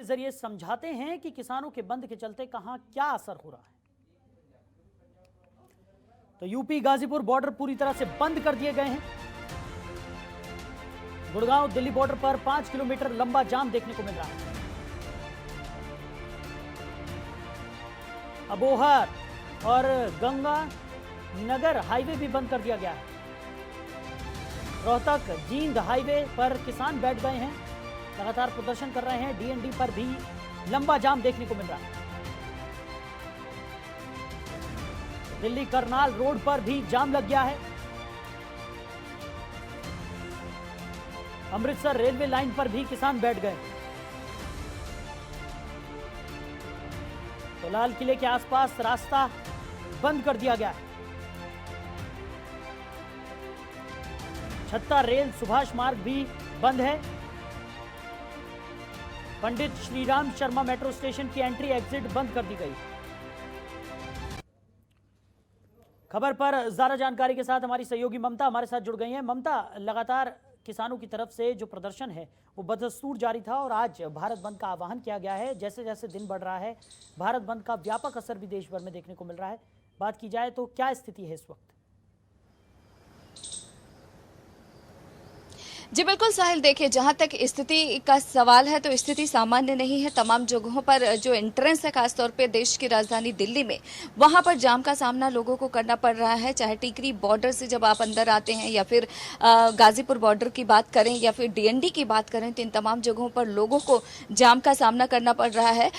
जरिए समझाते हैं कि किसानों के बंद के चलते कहां क्या असर हो रहा है। तो यूपी गाजीपुर बॉर्डर पूरी तरह से बंद कर दिए गए हैं। गुड़गांव दिल्ली बॉर्डर पर 5 किलोमीटर लंबा जाम देखने को मिल रहा है। अबोहर और गंगा नगर हाईवे भी बंद कर दिया गया है। रोहतक जींद हाईवे पर किसान बैठ गए हैं, लगातार प्रदर्शन कर रहे हैं। डीएनडी पर भी लंबा जाम देखने को मिल रहा है। दिल्ली करनाल रोड पर भी जाम लग गया है। अमृतसर रेलवे लाइन पर भी किसान बैठ गए। तो लाल किले के आसपास रास्ता बंद कर दिया गया है। छत्ता रेल सुभाष मार्ग भी बंद है। पंडित श्रीराम शर्मा मेट्रो स्टेशन की एंट्री एग्जिट बंद कर दी गई। खबर पर ज्यादा जानकारी के साथ हमारी सहयोगी ममता हमारे साथ जुड़ गई हैं। ममता, लगातार किसानों की तरफ से जो प्रदर्शन है वो बदस्तूर जारी था और आज भारत बंद का आह्वान किया गया है। जैसे जैसे दिन बढ़ रहा है, भारत बंद का व्यापक असर भी देश भर में देखने को मिल रहा है। बात की जाए तो क्या स्थिति है इस वक्त? जी बिल्कुल साहिल, देखिए जहां तक स्थिति का सवाल है तो स्थिति सामान्य नहीं है। तमाम जगहों पर जो एंट्रेंस है, खासतौर पे देश की राजधानी दिल्ली में, वहां पर जाम का सामना लोगों को करना पड़ रहा है। चाहे टीकरी बॉर्डर से जब आप अंदर आते हैं या फिर गाजीपुर बॉर्डर की बात करें या फिर डीएनडी की बात करें, तो इन तमाम जगहों पर लोगों को जाम का सामना करना पड़ रहा है।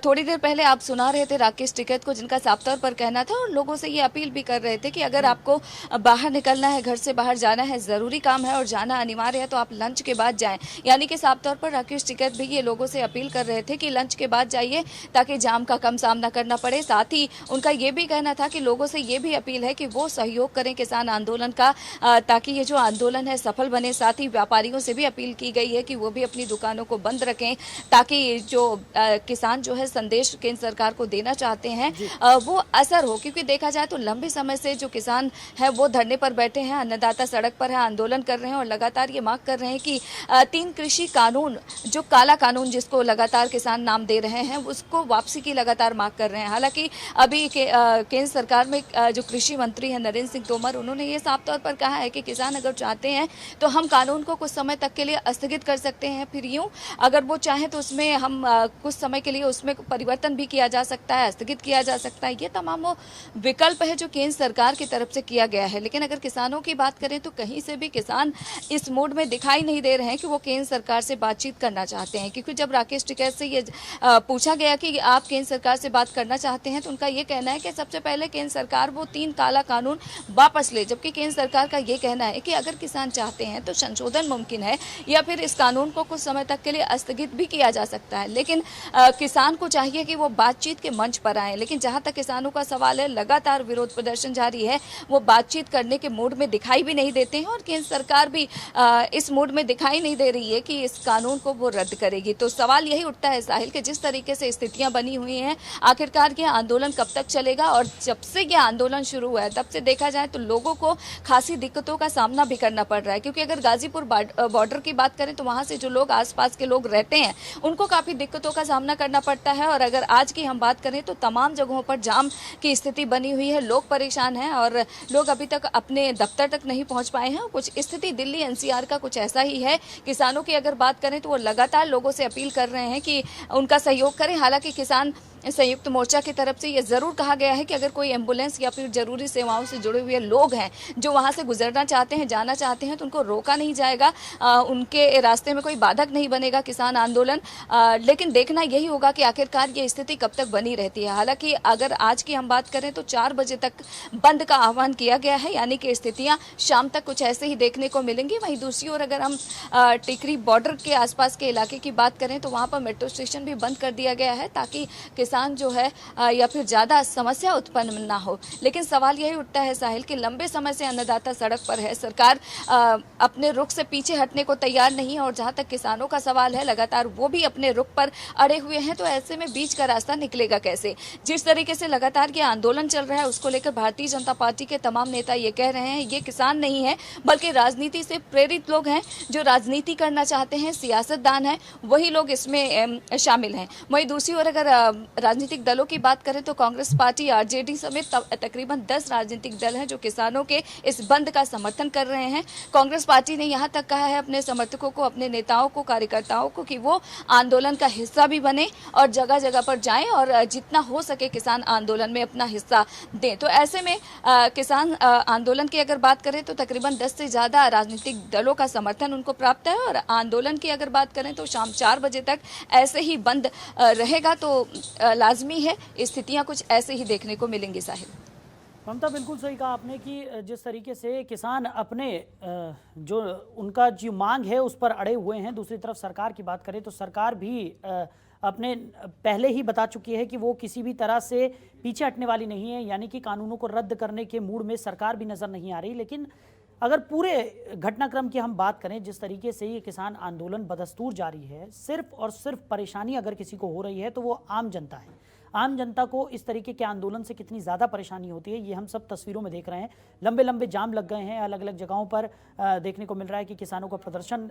थोड़ी देर पहले आप सुना रहे थे राकेश टिकैत को, जिनका साफ तौर पर कहना था और लोगों से ये अपील भी कर रहे थे कि अगर आपको बाहर निकलना है, घर से बाहर जाना है, जरूरी काम है और जाना अनिवार्य है, तो आप लंच के बाद जाएं। यानी कि साफ तौर पर राकेश टिकैत भी ये लोगों से अपील कर रहे थे कि लंच के बाद जाइए ताकि जाम का कम सामना करना पड़े। साथ ही उनका ये भी कहना था कि लोगों से ये भी अपील है कि वो सहयोग करें किसान आंदोलन का, ताकि ये जो आंदोलन है सफल बने। साथ ही व्यापारियों से भी अपील की गई है कि वो भी अपनी दुकानों को बंद रखें ताकि जो किसान जो है संदेश केंद्र सरकार को देना चाहते हैं वो असर हो। क्योंकि देखा जाए तो लंबे समय से जो किसान है वो धरने पर बैठे हैं, अन्नदाता सड़क पर है, आंदोलन कर रहे हैं और लगातार ये मांग कर रहे हैं कि 3 कृषि कानून, जो काला कानून जिसको लगातार किसान नाम दे रहे हैं, उसको वापसी की लगातार मांग कर रहे हैं। हालांकि अभी केंद्र सरकार में जो कृषि मंत्री हैं नरेंद्र सिंह तोमर, उन्होंने ये साफ तौर पर कहा है कि किसान अगर चाहते हैं तो हम कानून को कुछ समय तक के लिए स्थगित कर सकते हैं, फिर यूं अगर वो चाहें तो उसमें हम कुछ समय के लिए उसमें परिवर्तन भी किया जा सकता है, स्थगित किया जा सकता है। ये तमाम वो विकल्प है जो केंद्र सरकार की तरफ से किया गया है। लेकिन अगर किसानों की बात करें तो कहीं से भी किसान इस मूड में दिखाई नहीं दे रहे हैं कि वो केंद्र सरकार से बातचीत करना चाहते हैं। क्योंकि जब राकेश टिकैत से ये पूछा गया कि आप केंद्र सरकार से बात करना चाहते हैं, तो उनका ये कहना है कि सबसे पहले केंद्र सरकार वो 3 काला कानून वापस ले। जबकि केंद्र सरकार का ये कहना है कि अगर किसान चाहते हैं तो संशोधन मुमकिन है या फिर इस कानून को कुछ समय तक के लिए स्थगित भी किया जा सकता है। लेकिन किसान को चाहिए कि वो बातचीत के मंच पर आए। लेकिन जहां तक किसानों का सवाल है, लगातार विरोध प्रदर्शन जारी है, वो बातचीत करने के मूड में दिखाई भी नहीं देते हैं और केंद्र सरकार भी इस मूड में दिखाई नहीं दे रही है कि इस कानून को वो रद्द करेगी। तो सवाल यही उठता है साहिल कि जिस तरीके से स्थितियां बनी हुई हैं, आखिरकार ये आंदोलन कब तक चलेगा? और जब से ये आंदोलन शुरू हुआ है तब से देखा जाए तो लोगों को खासी दिक्कतों का सामना भी करना पड़ रहा है। क्योंकि अगर गाजीपुर बॉर्डर की बात करें तो वहां से जो लोग आसपास के लोग रहते हैं उनको काफी दिक्कतों का सामना करना पड़ता है। और अगर आज की हम बात करें तो तमाम जगहों पर जाम की स्थिति बनी हुई है, लोग परेशान हैं और लोग अभी तक अपने दफ्तर तक नहीं पहुंच पाए हैं। कुछ स्थिति दिल्ली एनसीआर का कुछ ऐसा ही है। किसानों की अगर बात करें तो वो लगातार लोगों से अपील कर रहे हैं कि उनका सहयोग करें। हालांकि किसान संयुक्त मोर्चा की तरफ से ये जरूर कहा गया है कि अगर कोई एम्बुलेंस या फिर जरूरी सेवाओं से जुड़े हुए लोग हैं जो वहां से गुजरना चाहते हैं, जाना चाहते हैं, तो उनको रोका नहीं जाएगा, उनके रास्ते में कोई बाधक नहीं बनेगा किसान आंदोलन। लेकिन देखना यही होगा कि आखिरकार ये स्थिति कब तक बनी रहती है। हालांकि अगर आज की हम बात करें तो 4 बजे तक बंद का आह्वान किया गया है, यानी कि स्थितियां शाम तक कुछ ऐसे ही देखने को मिलेंगी। वहीं दूसरी ओर अगर हम टिकरी बॉर्डर के आसपास के इलाके की बात करें तो वहां पर मेट्रो स्टेशन भी बंद कर दिया गया है ताकि किसान जो है या फिर ज़्यादा समस्या उत्पन्न ना हो। लेकिन सवाल यही उठता है साहिल कि लंबे समय से अन्नदाता सड़क पर है, सरकार अपने रुख से पीछे हटने को तैयार नहीं है और जहां तक किसानों का सवाल है लगातार वो भी अपने रुख पर अड़े हुए हैं। तो ऐसे में बीच का रास्ता निकलेगा कैसे? जिस तरीके से लगातार ये आंदोलन चल रहा है उसको लेकर भारतीय जनता पार्टी के तमाम नेता ये कह रहे हैं ये किसान नहीं है बल्कि राजनीति से प्रेरित लोग हैं, जो राजनीति करना चाहते हैं, सियासतदान हैं, वही लोग इसमें शामिल हैं। वहीं दूसरी ओर अगर राजनीतिक दलों की बात करें तो कांग्रेस पार्टी, आरजेडी समेत तकरीबन 10 राजनीतिक दल हैं जो किसानों के इस बंद का समर्थन कर रहे हैं। कांग्रेस पार्टी ने यहां तक कहा है अपने समर्थकों को, अपने नेताओं को, कार्यकर्ताओं को कि वो आंदोलन का हिस्सा भी बने और जगह जगह पर जाएं और जितना हो सके किसान आंदोलन में अपना हिस्सा दें। तो ऐसे में किसान आंदोलन की अगर बात करें तो तकरीबन 10 से ज्यादा राजनीतिक दलों का समर्थन उनको प्राप्त है और आंदोलन की अगर बात करें तो शाम 4 बजे तक ऐसे ही बंद रहेगा। तो लाजमी है स्थितियां कुछ ऐसे ही देखने को मिलेंगी। साहिब, ममता, बिल्कुल सही कहा आपने कि जिस तरीके से किसान अपने जो उनका जो मांग है उस पर अड़े हुए हैं। दूसरी तरफ सरकार की बात करें तो सरकार भी अपने पहले ही बता चुकी है कि वो किसी भी तरह से पीछे हटने वाली नहीं है, यानी कि कानूनों को रद्द करने के मूड में सरकार भी नज़र नहीं आ रही। लेकिन अगर पूरे घटनाक्रम की हम बात करें, जिस तरीके से ये किसान आंदोलन बदस्तूर जारी है, सिर्फ और सिर्फ परेशानी अगर किसी को हो रही है तो वो आम जनता है। आम जनता को इस तरीके के आंदोलन से कितनी ज़्यादा परेशानी होती है ये हम सब तस्वीरों में देख रहे हैं। लंबे लंबे जाम लग गए हैं, अलग अलग जगहों पर देखने को मिल रहा है कि किसानों का प्रदर्शन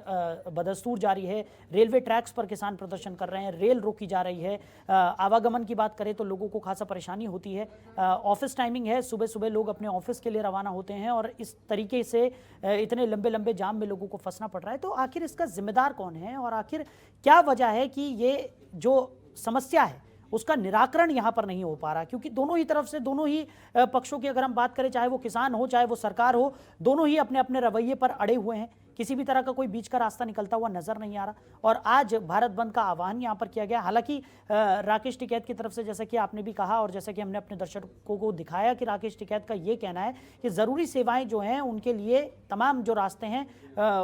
बदस्तूर जारी है। रेलवे ट्रैक्स पर किसान प्रदर्शन कर रहे हैं, रेल रोकी जा रही है। आवागमन की बात करें तो लोगों को खासा परेशानी होती है। ऑफिस टाइमिंग है, सुबह सुबह लोग अपने ऑफिस के लिए रवाना होते हैं और इस तरीके से इतने लंबे लंबे जाम में लोगों को फंसना पड़ रहा है। तो आखिर इसका जिम्मेदार कौन है और आखिर क्या वजह है कि ये जो समस्या है उसका निराकरण यहाँ पर नहीं हो पा रहा? क्योंकि दोनों ही तरफ से, दोनों ही पक्षों की अगर हम बात करें, चाहे वो किसान हो चाहे वो सरकार हो, दोनों ही अपने अपने रवैये पर अड़े हुए हैं। किसी भी तरह का कोई बीच का रास्ता निकलता हुआ नजर नहीं आ रहा। और आज भारत बंद का आह्वान यहाँ पर किया गया। हालांकि राकेश टिकैत की तरफ से, जैसा कि आपने भी कहा और जैसा कि हमने अपने दर्शकों को दिखाया, कि राकेश टिकैत का ये कहना है कि ज़रूरी सेवाएं जो हैं उनके लिए तमाम जो रास्ते हैं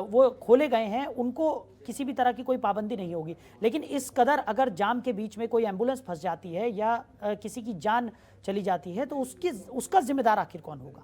वो खोले गए हैं, उनको किसी भी तरह की कोई पाबंदी नहीं होगी। लेकिन इस कदर अगर जाम के बीच में कोई एम्बुलेंस फंस जाती है या किसी की जान चली जाती है तो उसका जिम्मेदार आखिर कौन होगा?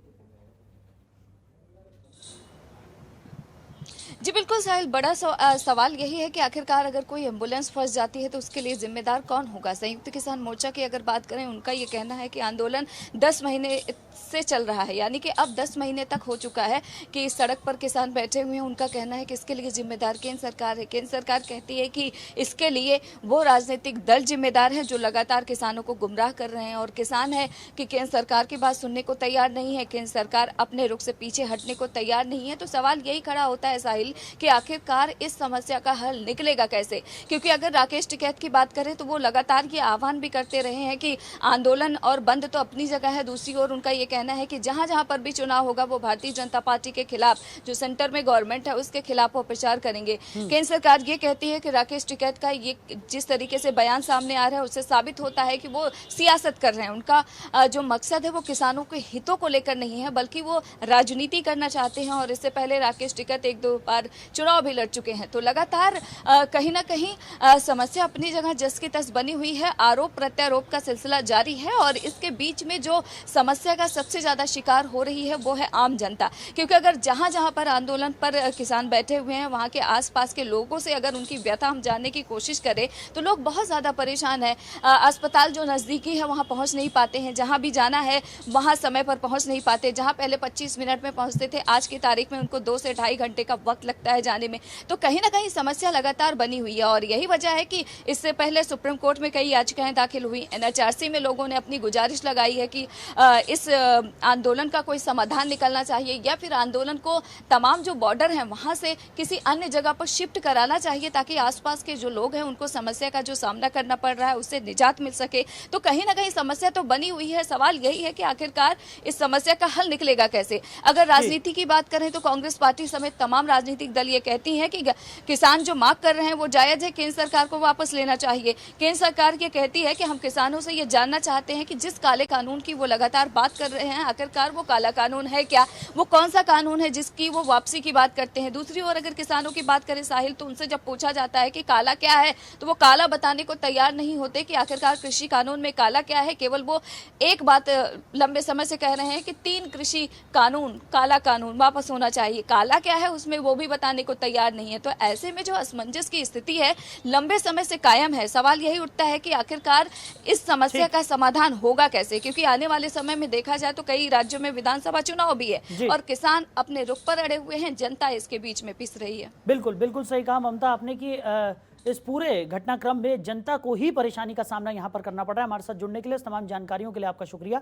जी बिल्कुल साहिल, बड़ा सवाल यही है कि आखिरकार अगर कोई एम्बुलेंस फंस जाती है तो उसके लिए जिम्मेदार कौन होगा? संयुक्त किसान मोर्चा की अगर बात करें, उनका ये कहना है कि आंदोलन 10 महीने से चल रहा है, यानी कि अब 10 महीने तक हो चुका है कि इस सड़क पर किसान बैठे हुए हैं। उनका कहना है कि इसके लिए जिम्मेदार केंद्र सरकार है। केंद्र सरकार कहती है कि इसके लिए वो राजनीतिक दल जिम्मेदार हैं जो लगातार किसानों को गुमराह कर रहे हैं, और किसान है कि केंद्र सरकार की बात सुनने को तैयार नहीं है, केंद्र सरकार अपने रुख से पीछे हटने को तैयार नहीं है। तो सवाल यही खड़ा होता है साहिल कि आखिरकार इस समस्या का हल निकलेगा कैसे? क्योंकि अगर राकेश टिकैत की बात करें तो वो लगातार ये आह्वान भी करते रहे हैं कि आंदोलन और बंद तो अपनी जगह है, दूसरी ओर उनका ये कहना है कि जहां जहां पर भी चुनाव होगा वो भारतीय जनता पार्टी के खिलाफ, जो सेंटर में गवर्नमेंट है उसके खिलाफ वो प्रचार करेंगे। केंद्र सरकार ये कहती है कि राकेश टिकैत का ये जिस तरीके से बयान सामने आ रहा है उससे साबित होता है कि वो सियासत कर रहे हैं। उनका जो मकसद है वो किसानों के हितों को लेकर नहीं है बल्कि वो राजनीति करना चाहते हैं, और इससे पहले राकेश टिकैत 1-2 बार चुनाव भी लड़ चुके हैं। तो लगातार कहीं ना कहीं समस्या अपनी जगह जस की तस बनी हुई है। आरोप प्रत्यारोप का सिलसिला जारी है और इसके बीच में जो समस्या का सबसे ज्यादा शिकार हो रही है वो है आम जनता। क्योंकि अगर जहां जहां पर आंदोलन पर किसान बैठे हुए हैं वहां के आसपास के लोगों से अगर उनकी व्यथा हम जानने की कोशिश करें तो लोग बहुत ज्यादा परेशान है। अस्पताल जो नजदीकी है वहां पहुंच नहीं पाते हैं, जहां भी जाना है वहां समय पर पहुंच नहीं पाते। जहां पहले 25 मिनट में पहुंचते थे, आज की तारीख में उनको 2 से 2.5 घंटे का वक्त लगता है जाने में। तो कहीं ना कहीं समस्या लगातार बनी हुई है और यही वजह है कि इससे पहले सुप्रीम कोर्ट में कई याचिकाएं दाखिल हुई। NHRC में लोगों ने अपनी गुजारिश लगाई है कि इस आंदोलन का कोई समाधान निकलना चाहिए या फिर आंदोलन को तमाम जो बॉर्डर हैं वहां से किसी अन्य जगह पर शिफ्ट कराना चाहिए ताकि आसपास के जो लोग हैं उनको समस्या का जो सामना करना पड़ रहा है उससे निजात मिल सके। तो कहीं ना कहीं समस्या तो बनी हुई है। सवाल यही है कि आखिरकार इस समस्या का हल निकलेगा कैसे? अगर राजनीति की बात करें तो कांग्रेस पार्टी समेत तमाम राजनीतिक राजनीतिक दल ये कहती हैं कि किसान जो मांग कर रहे हैं वो जायज है, केंद्र सरकार को वापस लेना चाहिए। केंद्र सरकार ये कहती है कि हम किसानों से ये जानना चाहते हैं कि जिस काले कानून की वो लगातार बात कर रहे हैं, आखिरकार वो काला कानून है क्या, वो कौन सा कानून है जिसकी वो वापसी की बात करते हैं। दूसरी ओर अगर किसानों की बात करें साहिल, तो उनसे जब पूछा जाता है कि काला क्या है, तो वो काला बताने को तैयार नहीं होते कि आखिरकार कृषि कानून में काला क्या है। केवल वो एक बात लंबे समय से कह रहे हैं कि 3 कृषि कानून, काला कानून वापस होना चाहिए। काला क्या है उसमें वो भी बताने को तैयार नहीं है। तो ऐसे में जो असमंजस की स्थिति है लंबे समय से कायम है। सवाल यही उठता है कि आखिरकार इस समस्या का समाधान होगा कैसे, क्योंकि आने वाले समय में देखा जाए तो कई राज्यों में विधानसभा चुनाव भी है और किसान अपने रुख पर अड़े हुए हैं, जनता इसके बीच में पिस रही है। बिल्कुल बिल्कुल सही कहा ममता आपने कि इस पूरे घटनाक्रम में जनता को ही परेशानी का सामना यहाँ पर करना पड़ रहा है। हमारे साथ जुड़ने के लिए, इस तमाम जानकारियों के लिए आपका शुक्रिया।